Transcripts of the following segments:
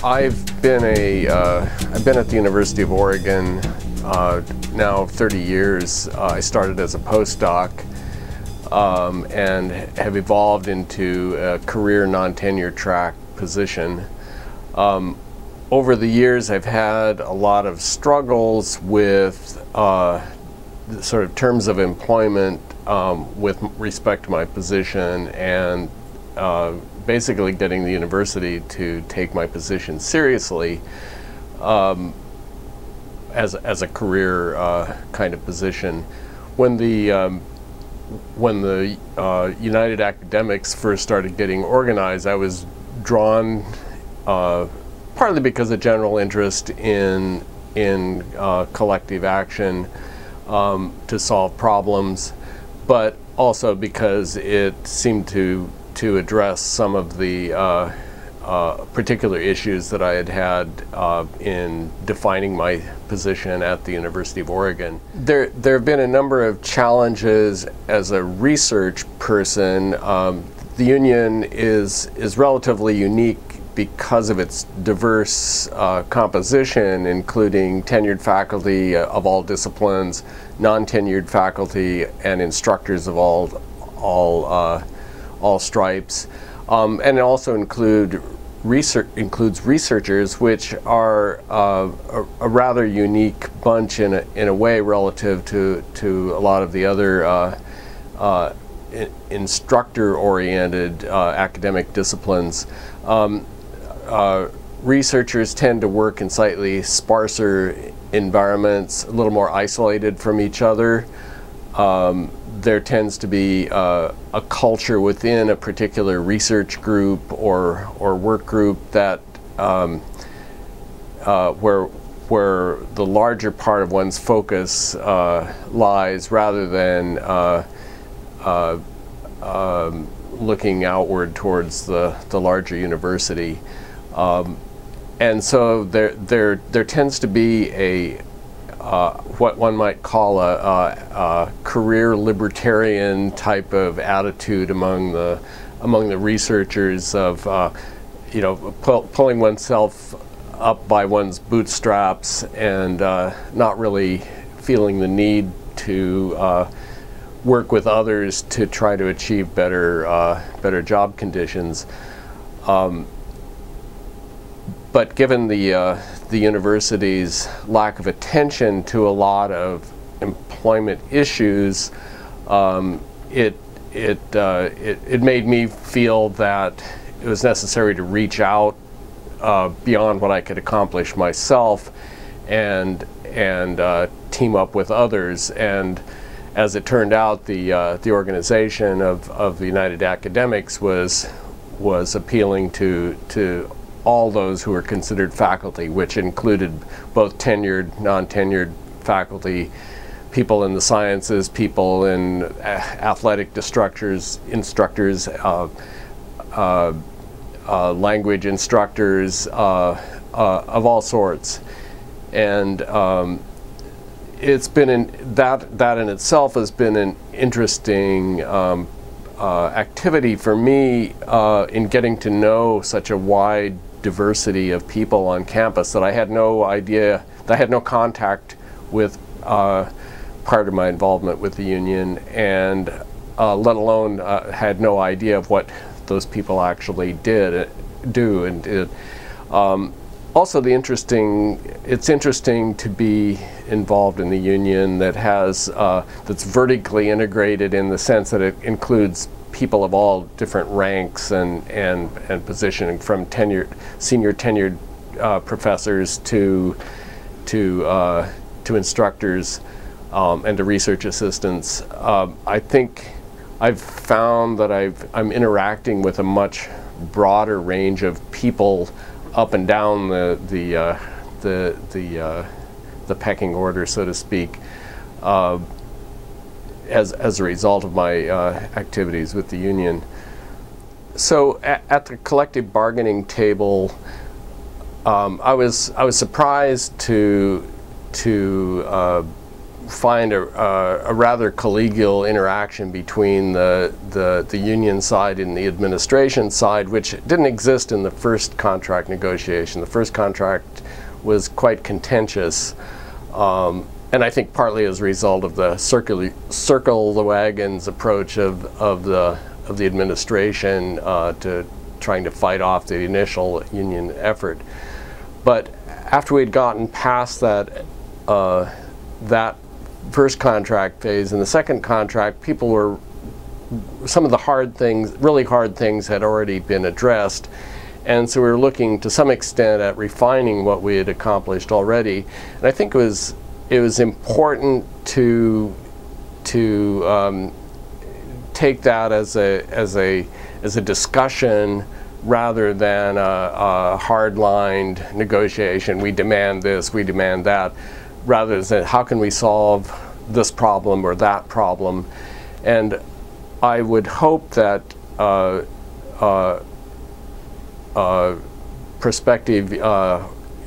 I've been at the University of Oregon now 30 years. I started as a postdoc and have evolved into a career non-tenure track position. Over the years, I've had a lot of struggles with sort of terms of employment with respect to my position, and basically getting the university to take my position seriously as a career kind of position. When the United Academics first started getting organized, I was drawn partly because of general interest in collective action to solve problems, but also because it seemed to address some of the particular issues that I had in defining my position at the University of Oregon. There have been a number of challenges as a research person. The union is relatively unique because of its diverse composition, including tenured faculty of all disciplines, non-tenured faculty, and instructors of all stripes, and it also includes researchers, which are a rather unique bunch in a way relative to a lot of the other instructor-oriented academic disciplines. Researchers tend to work in slightly sparser environments, a little more isolated from each other. There tends to be a culture within a particular research group or work group that where the larger part of one's focus lies, rather than looking outward towards the larger university. And so there tends to be a what one might call a career libertarian type of attitude among the researchers of pulling oneself up by one's bootstraps and not really feeling the need to work with others to try to achieve better job conditions. But given the university's lack of attention to a lot of employment issues, it made me feel that it was necessary to reach out beyond what I could accomplish myself and team up with others. And as it turned out, the organization of the United Academics was appealing to all those who were considered faculty, which included both tenured, non-tenured faculty, people in the sciences, people in athletic instructors, language instructors of all sorts. And it's been that in itself has been an interesting activity for me in getting to know such a wide diversity of people on campus that I had no idea, that I had no contact with prior to my involvement with the union, and let alone had no idea of what those people actually do and did. Also, it's interesting to be involved in the union that that's vertically integrated in the sense that it includes people of all different ranks and positioning, from senior tenured professors to instructors and to research assistants. I think I've found that I'm interacting with a much broader range of people up and down the pecking order, so to speak, as a result of my activities with the union. So at the collective bargaining table, I was surprised to find a rather collegial interaction between the union side and the administration side, which didn't exist in the first contract negotiation. The first contract was quite contentious, and I think partly as a result of the circle the wagons approach of the administration to trying to fight off the initial union effort. But after we'd gotten past that that first contract phase, in the second contract, some of the hard things, really hard things, had already been addressed, and so we were looking to some extent at refining what we had accomplished already. And I think it was important to take that as a discussion rather than a hard-lined negotiation. We demand this, we demand that, rather than how can we solve this problem or that problem. And I would hope that prospective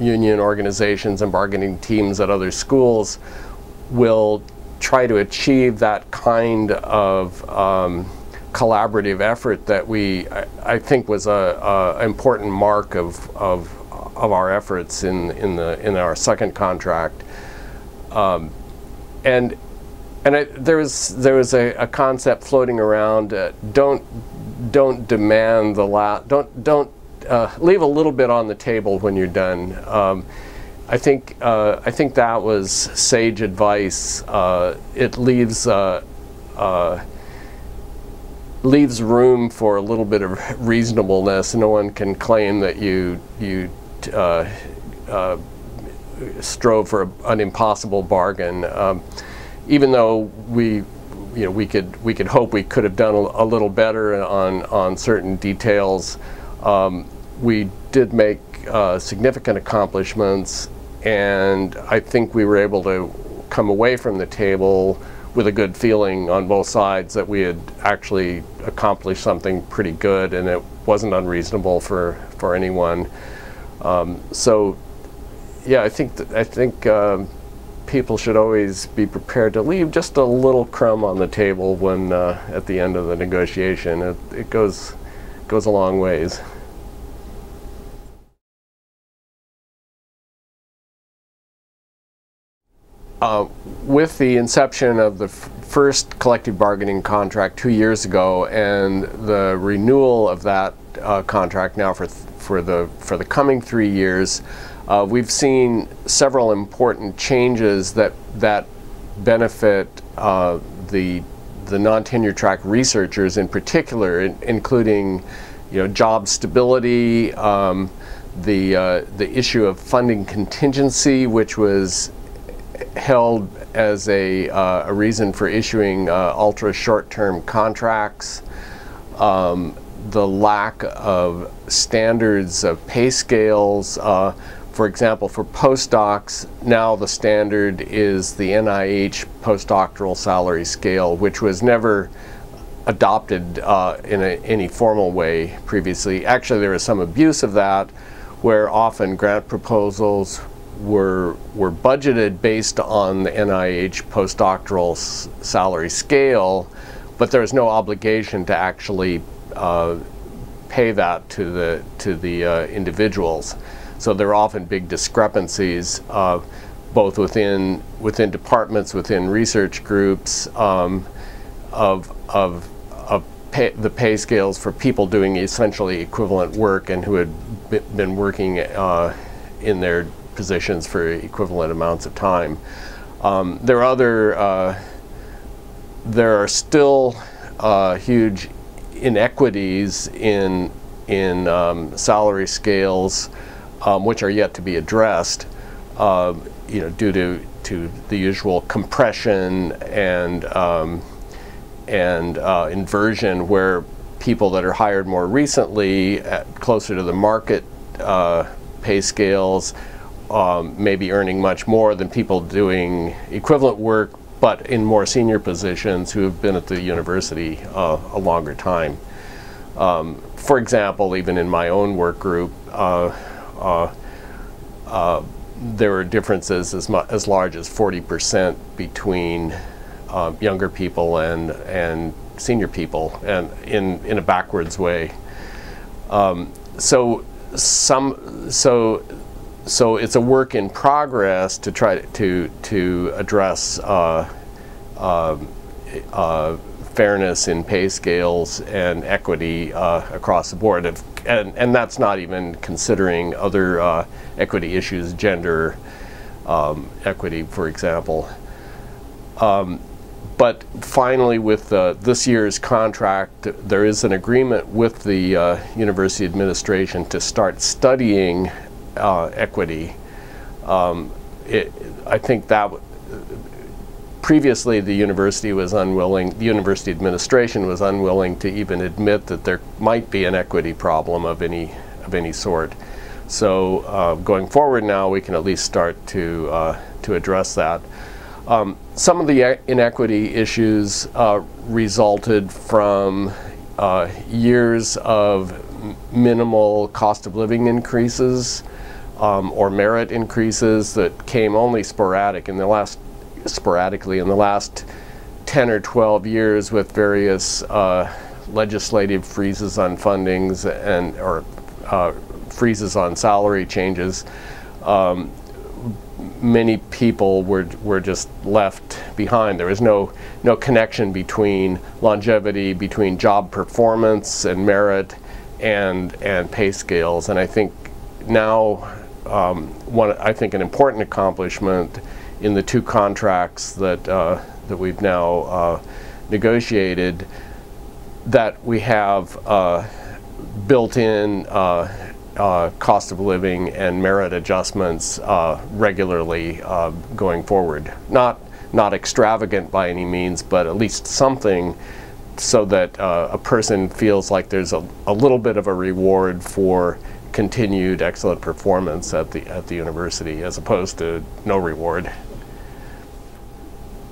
union organizations and bargaining teams at other schools will try to achieve that kind of collaborative effort that I think was a important mark of our efforts in our second contract. And there was a concept floating around: don't demand don't leave a little bit on the table when you're done. I think that was sage advice. It leaves room for a little bit of reasonableness. No one can claim that you strove for an impossible bargain, even though we could hope we could have done a little better on certain details. We did make significant accomplishments, and I think we were able to come away from the table with a good feeling on both sides that we had actually accomplished something pretty good, and it wasn't unreasonable for anyone. So, yeah, I think people should always be prepared to leave just a little crumb on the table when at the end of the negotiation. It goes a long ways. With the inception of the first collective bargaining contract 2 years ago, and the renewal of that contract now for the coming 3 years, we've seen several important changes that benefit the non-tenure track researchers in particular, including job stability, the issue of funding contingency, which was held as a reason for issuing ultra short-term contracts, the lack of standards of pay scales. For example, for postdocs, now the standard is the NIH postdoctoral salary scale, which was never adopted in any formal way previously. Actually, there was some abuse of that, where often grant proposals were budgeted based on the NIH postdoctoral salary scale, but there was no obligation to actually pay that to the individuals. So there are often big discrepancies, both within departments, within research groups, of the pay scales for people doing essentially equivalent work and who had been working in their positions for equivalent amounts of time. There are still huge inequities in salary scales, which are yet to be addressed, due to the usual compression and inversion, where people that are hired more recently, closer to the market pay scales, may be earning much more than people doing equivalent work but in more senior positions who have been at the university a longer time. For example, even in my own work group, there were differences as large as 40% between younger people and senior people, and in a backwards way. So it's a work in progress to try to address fairness in pay scales and equity across the board, and that's not even considering other equity issues, gender equity, for example. But finally, with this year's contract, there is an agreement with the university administration to start studying equity. I think that previously the university administration was unwilling to even admit that there might be an equity problem of any sort. So going forward now, we can at least start to address that. Some of the inequity issues resulted from years of minimal cost of living increases or merit increases that came only sporadically in the last 10 or 12 years, with various legislative freezes on fundings or freezes on salary changes. Many people were just left behind. There was no connection between longevity, between job performance and merit and pay scales. And I think now an important accomplishment in the two contracts that we've now negotiated, that we have built-in cost of living and merit adjustments regularly going forward. Not extravagant by any means, but at least something so that a person feels like there's a little bit of a reward for continued excellent performance at the university, as opposed to no reward.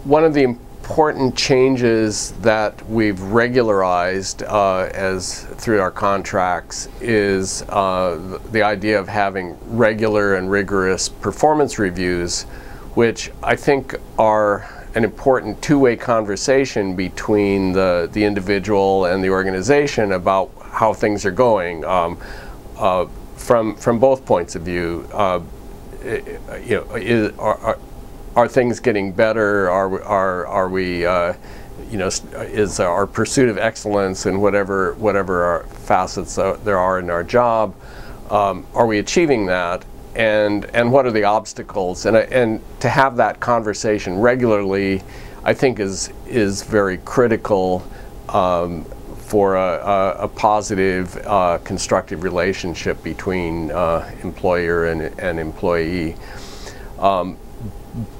One of the important changes that we've regularized through our contracts is the idea of having regular and rigorous performance reviews, which I think are an important two-way conversation between the individual and the organization about how things are going, from both points of view. Are things getting better? Are we is our pursuit of excellence in whatever our facets there are in our job, are we achieving that? And what are the obstacles? And to have that conversation regularly, I think is very critical for a positive, constructive relationship between employer and employee.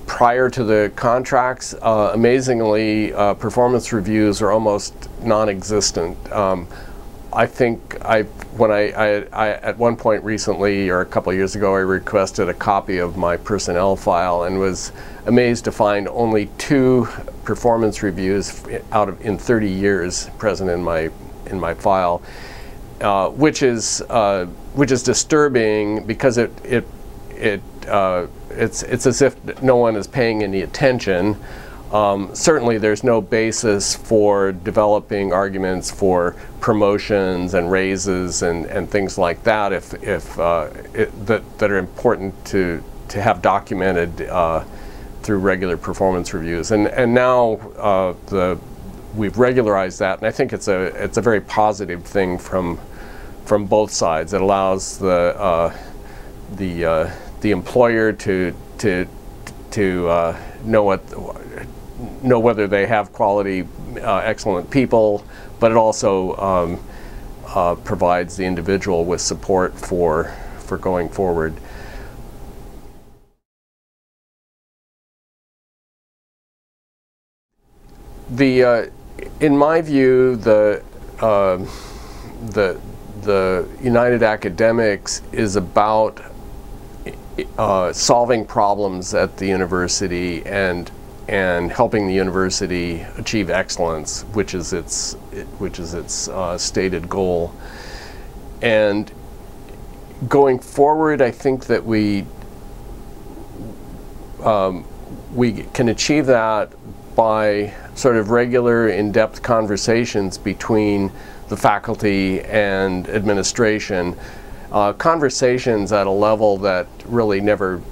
Prior to the contracts, amazingly, performance reviews are almost non-existent. I think at one point recently, or a couple of years ago, I requested a copy of my personnel file and was amazed to find only 2 performance reviews in 30 years present in my file, which is disturbing, because it's as if no one is paying any attention. Certainly there's no basis for developing arguments for promotions and raises and things like that that are important to have documented through regular performance reviews. And now we've regularized that, and I think it's a very positive thing from both sides. It allows the employer to know whether they have quality, excellent people, but it also provides the individual with support for going forward. In my view, the United Academics is about solving problems at the university and helping the university achieve excellence, which is its stated goal. And going forward, I think that we we can achieve that by sort of regular in-depth conversations between the faculty and administration, conversations at a level that really never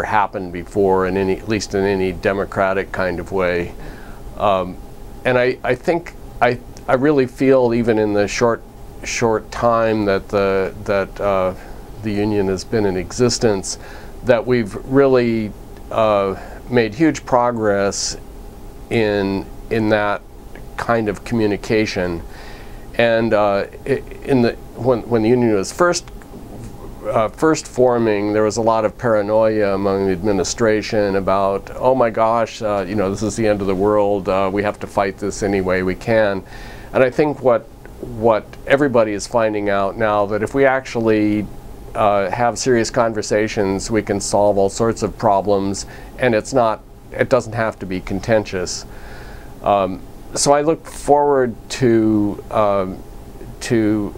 happened before in any, at least in any democratic kind of way. And I think I really feel, even in the short time that the union has been in existence, that we've really made huge progress in that kind of communication. And when the union was first forming, there was a lot of paranoia among the administration about, oh my gosh, you know, this is the end of the world. We have to fight this any way we can. And I think what everybody is finding out now, that if we actually have serious conversations, we can solve all sorts of problems, and it doesn't have to be contentious. So I look forward to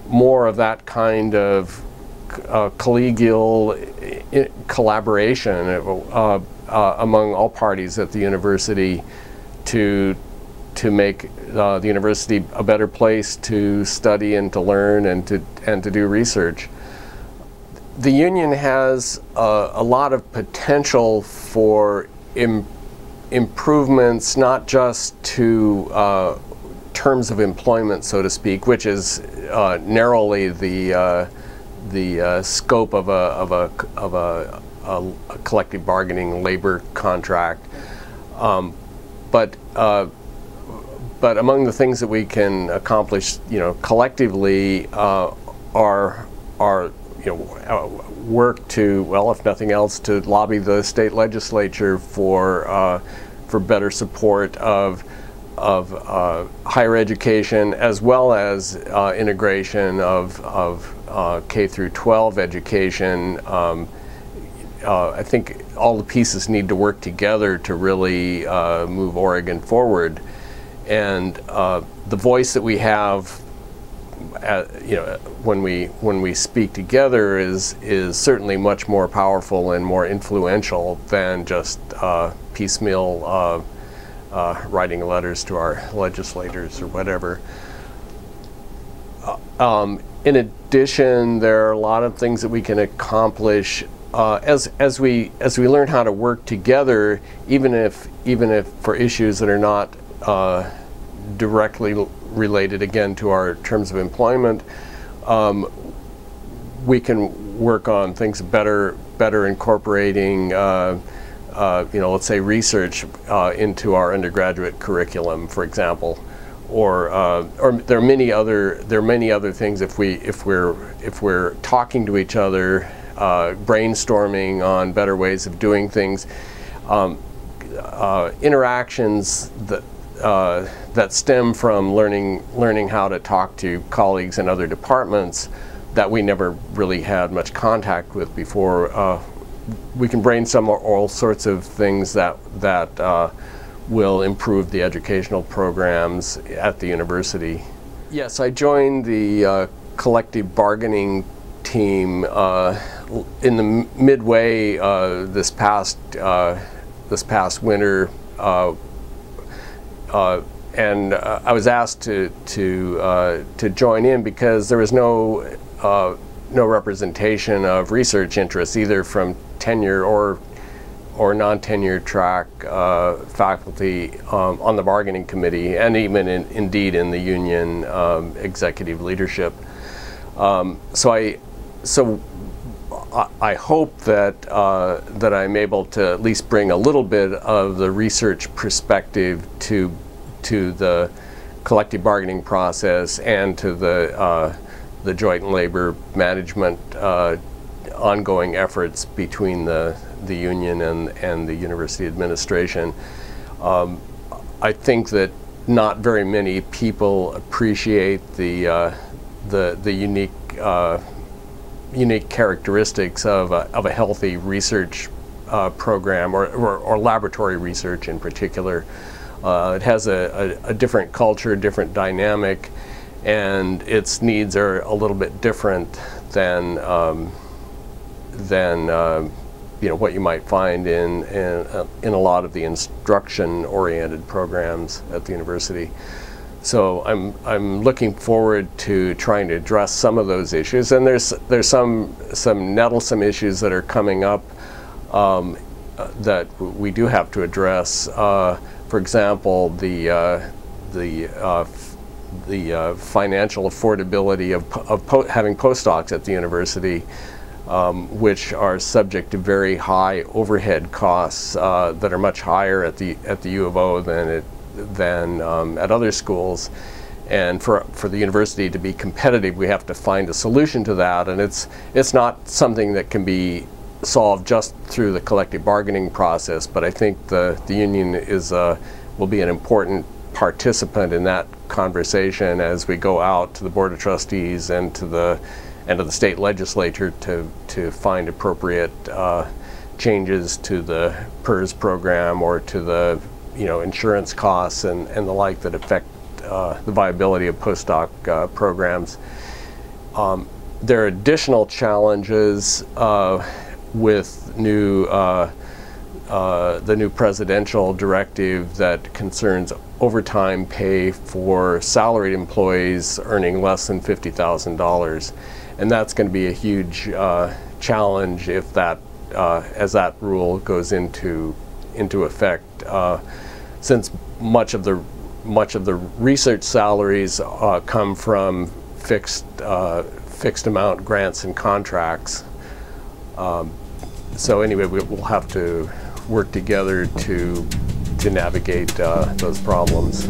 more of that kind of collegial collaboration among all parties at the university to make the university a better place to study and to learn and to do research. The union has a lot of potential for improvements, not just to terms of employment, so to speak, which is narrowly the scope of a collective bargaining labor contract, but among the things that we can accomplish, you know, collectively, are work to, well, if nothing else, to lobby the state legislature for better support of higher education, as well as integration of K through 12 education. I think all the pieces need to work together to really move Oregon forward, and the voice that we have, you know, when we speak together is certainly much more powerful and more influential than just piecemeal writing letters to our legislators or whatever. In addition, there are a lot of things that we can accomplish as we learn how to work together, even if for issues that are not directly related, again, to our terms of employment. We can work on things better incorporating, you know, let's say research into our undergraduate curriculum, for example, or there are many other things. If we're talking to each other, brainstorming on better ways of doing things, interactions that stem from learning how to talk to colleagues in other departments that we never really had much contact with before. We can brainstorm all sorts of things that will improve the educational programs at the university. Yes, I joined the collective bargaining team in the midway this past winter. And I was asked to join in because there was no representation of research interests, either from tenure or non-tenure track faculty on the bargaining committee, and even indeed in the union executive leadership. So I hope that I'm able to at least bring a little bit of the research perspective to the collective bargaining process and to the joint labor management ongoing efforts between the union and the university administration. I think that not very many people appreciate the unique characteristics of a healthy research program, or laboratory research in particular. It has a different culture, different dynamic, and its needs are a little bit different than what you might find in a lot of the instruction-oriented programs at the university. So I'm looking forward to trying to address some of those issues, and there's some nettlesome issues that are coming up that we do have to address. For example, the financial affordability of having postdocs at the university, which are subject to very high overhead costs that are much higher at the U of O than at other schools. And for the university to be competitive, we have to find a solution to that, and it's not something that can be solved just through the collective bargaining process, but I think the union will be an important participant in that conversation as we go out to the Board of Trustees and to the state legislature to find appropriate changes to the PERS program or to the insurance costs and the like that affect the viability of postdoc programs. There are additional challenges with the new presidential directive that concerns overtime pay for salaried employees earning less than $50,000, and that's going to be a huge challenge if as that rule goes into effect, since much of the research salaries come from fixed amount grants and contracts. So anyway, we'll have to work together to navigate those problems.